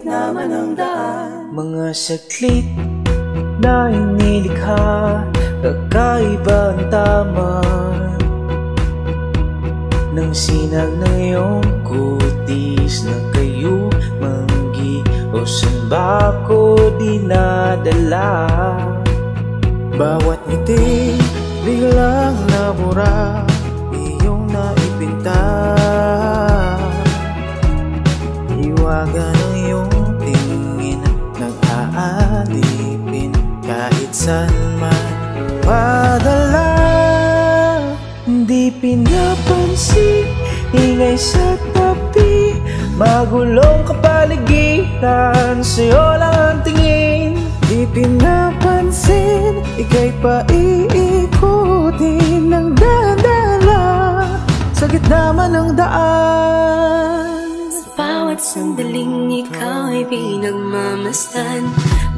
gitna man ng daan. Mga saglit na inilikha, kakaiba ang tama ng sinag ng iyong kutis na kayo manggi o saan ba ko dinadala? Bawat ngiti biglang nabura, iyong naipinta. Hiwaga ng iyong tingin, nag-aalipin kahit saan man padala. Di pinapansin, ingay sa tabi, magulong kapaligiran, sa'yo lang ang tingin. Di pinapansin, ika'y paiikutin ng dadala sa gitna man ng daan. Sa bawat sandaling ikaw ay pinagmamasdan,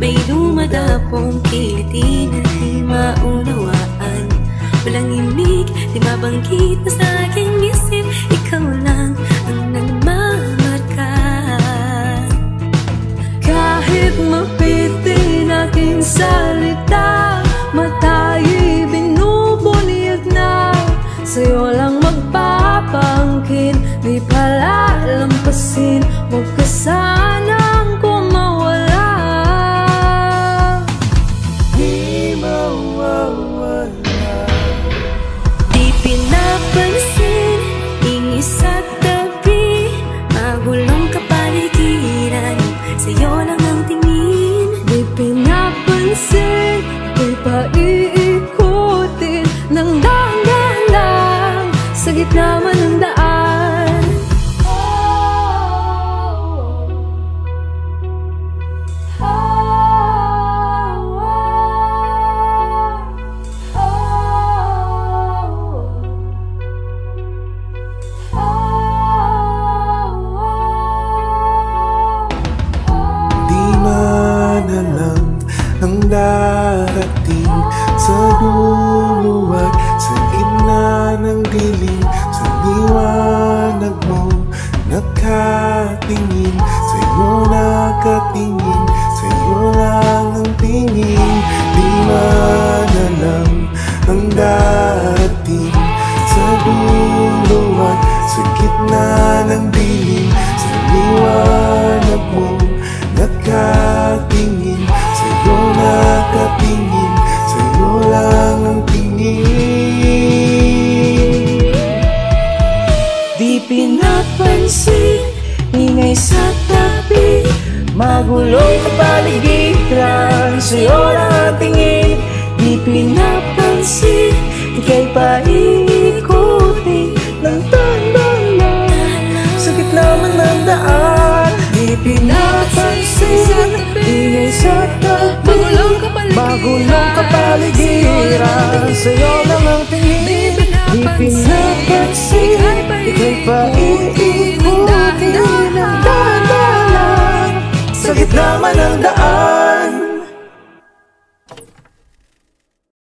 may dumadapong kiliti na di maunawaan. Walang imig, di mabanggit na sa aking isip, ikaw lang ang nagmamarka. Kahit mapitin aking salita, mata'y binubuniyag na, sa'yo lang magpapangkin, di palalampasin, huwag ka sanang kumawala. Di mawawala. Di pinapansin, ingis sa tabi, magulong kapaligiran, sa'yo lang ang tingin. Di pinapansin, ako'y paiikutin ng dahan-dahan lang sa gitna man ng daan. Madalang ang darating sa dulo at sa gitna ng dilim, sa liwanag mo nakatingin, sa'yo nakatingin, sa'yo lang ang tingin. Di madalang ang darating sa dulo at sa gitna ng dilim, sa liwanag mo nakatingin, sa'yo nakatingin, sa'yo lang ang tingin. Di pinapansin, ingay sa tabi, magulong kapaligiran, sa'yo lang ang tingin. Di pinapansin, ika'y paiikutin ng tanda sa gitna man ng daan. Di pinapansin, ingay sa tabi, magulong kapaligiran, sa'yo lang ang tingin. Di pinapansin,